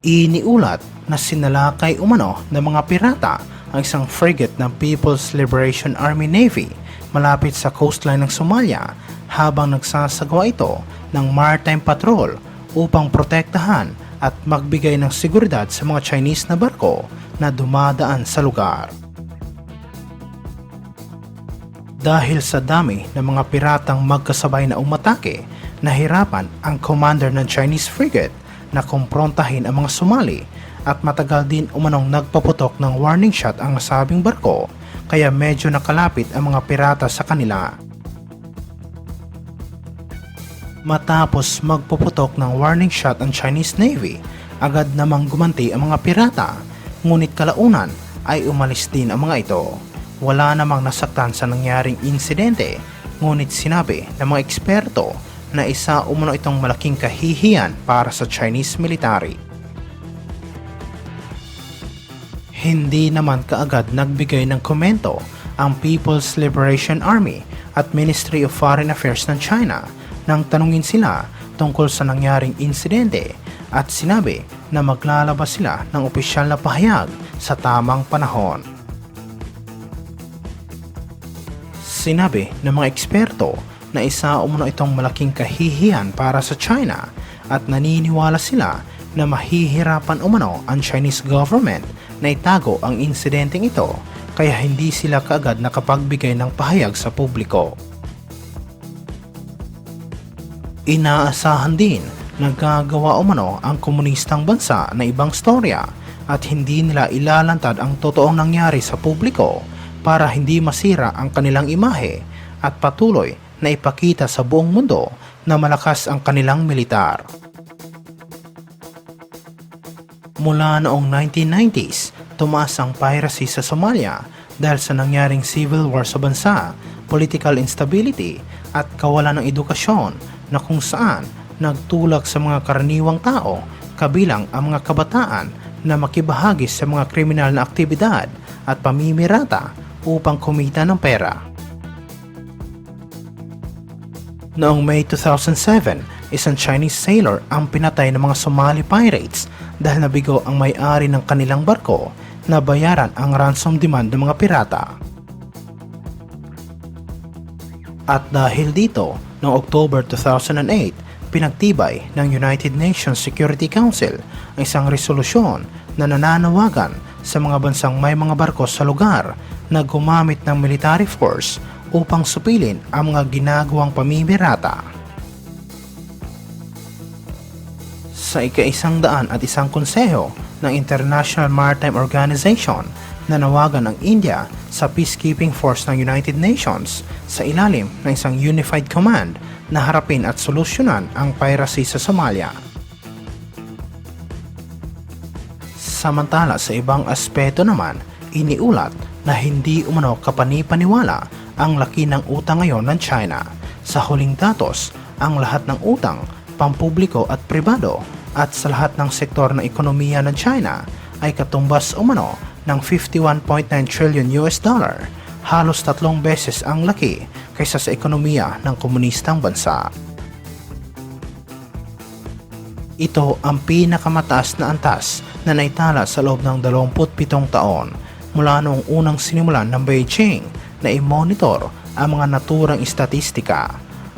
Iniulat na sinalakay umano ng mga pirata ang isang frigate ng People's Liberation Army Navy malapit sa coastline ng Somalia habang nagsasagawa ito ng maritime patrol upang protektahan at magbigay ng seguridad sa mga Chinese na barko na dumadaan sa lugar. Dahil sa dami ng mga piratang magkasabay na umatake, nahirapan ang commander ng Chinese frigate na kumprontahin ang mga Somali at matagal din umanong nagpaputok ng warning shot ang nasabing barko kaya medyo nakalapit ang mga pirata sa kanila. Matapos magpuputok ng warning shot ang Chinese Navy, agad namang gumanti ang mga pirata, ngunit kalaunan ay umalis din ang mga ito. Wala namang nasaktan sa nangyaring insidente, ngunit sinabi ng mga eksperto na isa umano itong malaking kahihiyan para sa Chinese military. Hindi naman kaagad nagbigay ng komento ang People's Liberation Army at Ministry of Foreign Affairs ng China nang tanungin sila tungkol sa nangyaring insidente at sinabi na maglalabas sila ng opisyal na pahayag sa tamang panahon. Sinabi ng mga eksperto na isa umano itong malaking kahihiyan para sa China at naniniwala sila na mahihirapan umano ang Chinese government na itago ang insidenteng ito kaya hindi sila kaagad nakapagbigay ng pahayag sa publiko. Inaasahan din na gagawa umano ang komunistang bansa na ibang storya at hindi nila ilalantad ang totoong nangyari sa publiko para hindi masira ang kanilang imahe at patuloy na ipakita sa buong mundo na malakas ang kanilang militar. Mula noong 1990s, tumaas ang piracy sa Somalia dahil sa nangyaring civil war sa bansa, political instability at kawalan ng edukasyon na kung saan nagtulak sa mga karaniwang tao kabilang ang mga kabataan na makibahagi sa mga kriminal na aktibidad at pamimirata upang kumita ng pera. Noong May 2007, isang Chinese sailor ang pinatay ng mga Somali pirates dahil nabigo ang may-ari ng kanilang barko na bayaran ang ransom demand ng mga pirata. At dahil dito, noong October 2008, pinagtibay ng United Nations Security Council ang isang resolusyon na nananawagan sa mga bansang may mga barko sa lugar na gumamit ng military force upang supilin ang mga ginagawang pamimirata. Sa ika-101 konseho ng International Maritime Organization, nanawagan ang India sa peacekeeping force ng United Nations sa ilalim ng isang unified command na harapin at solusyonan ang piracy sa Somalia. Samantala sa ibang aspeto naman, iniulat na hindi umano kapani-paniwala ang laki ng utang ngayon ng China. Sa huling datos, ang lahat ng utang, pampubliko at pribado at sa lahat ng sektor ng ekonomiya ng China ay katumbas umano ng 51.9 trillion US dollar, halos 3 beses ang laki kaysa sa ekonomiya ng komunistang bansa. Ito ang pinakamataas na antas na naitala sa loob ng 27 taon mula noong unang sinimulan ng Beijing na i-monitor ang mga naturang istatistika.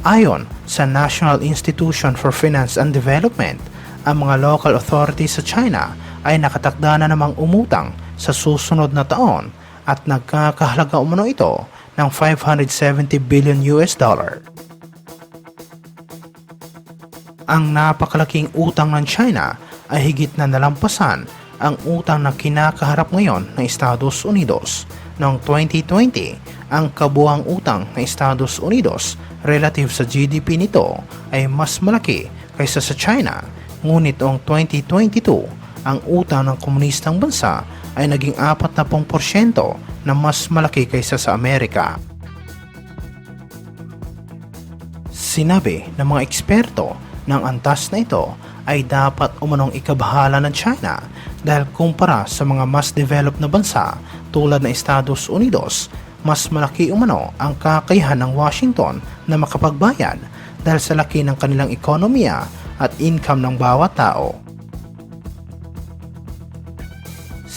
Ayon sa National Institution for Finance and Development, ang mga local authorities sa China ay nakatakda na namang umutang sa susunod na taon at nagkakahalaga umano ito ng 570 billion US dollar. Ang napakalaking utang ng China ay higit na nalampasan ang utang na kinakaharap ngayon ng Estados Unidos. Noong 2020, ang kabuuang utang ng Estados Unidos relative sa GDP nito ay mas malaki kaysa sa China, ngunit noong 2022, ang utang ng komunistang bansa ay naging 40% na mas malaki kaysa sa Amerika. Sinabi ng mga eksperto ng antas na ito ay dapat umanong ikabahala ng China dahil kumpara sa mga mas developed na bansa tulad ng Estados Unidos, mas malaki umano ang kakayahan ng Washington na makapagbayad dahil sa laki ng kanilang ekonomiya at income ng bawat tao.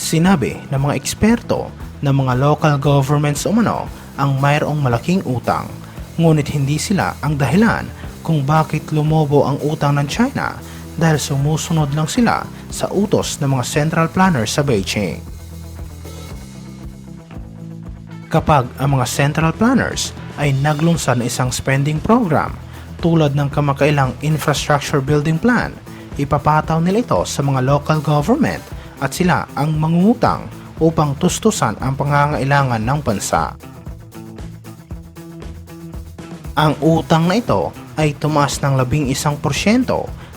Sinabi ng mga eksperto na mga local governments umano ang mayroong malaking utang, ngunit hindi sila ang dahilan kung bakit lumobo ang utang ng China dahil sumusunod lang sila sa utos ng mga central planners sa Beijing. Kapag ang mga central planners ay naglunsad ng isang spending program tulad ng kamakailang infrastructure building plan, ipapataw nila ito sa mga local government at sila ang mangungutang upang tustusan ang pangangailangan ng bansa. Ang utang na ito ay tumaas ng 11%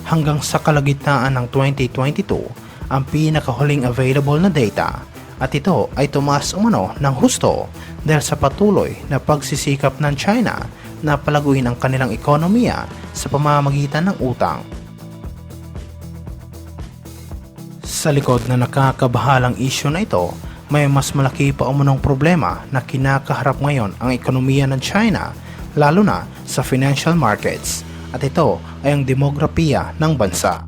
hanggang sa kalagitnaan ng 2022, ang pinakahuling available na data, at ito ay tumaas umano ng husto dahil sa patuloy na pagsisikap ng China na palaguin ang kanilang ekonomiya sa pamamagitan ng utang. Sa likod na nakakabahalang isyu na ito, may mas malaki pa umunong problema na kinakaharap ngayon ang ekonomiya ng China, lalo na sa financial markets, at ito ay ang demografiya ng bansa.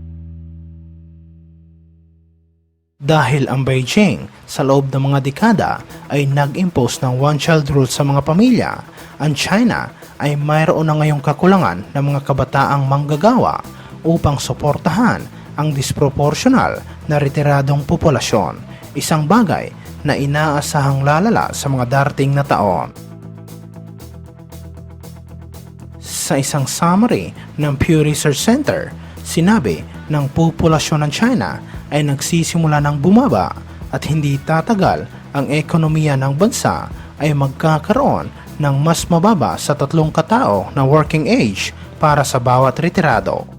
Dahil ang Beijing sa loob ng mga dekada ay nag-impose ng one-child rule sa mga pamilya, ang China ay mayroon na ngayong kakulangan ng mga kabataang manggagawa upang suportahan ang disproporsyonal na retiradong populasyon, isang bagay na inaasahang lalala sa mga darating na taon. Sa isang summary ng Pew Research Center, sinabi ng populasyon ng China ay nagsisimula ng bumaba at hindi tatagal ang ekonomiya ng bansa ay magkakaroon ng mas mababa sa 3 katao na working age para sa bawat retirado.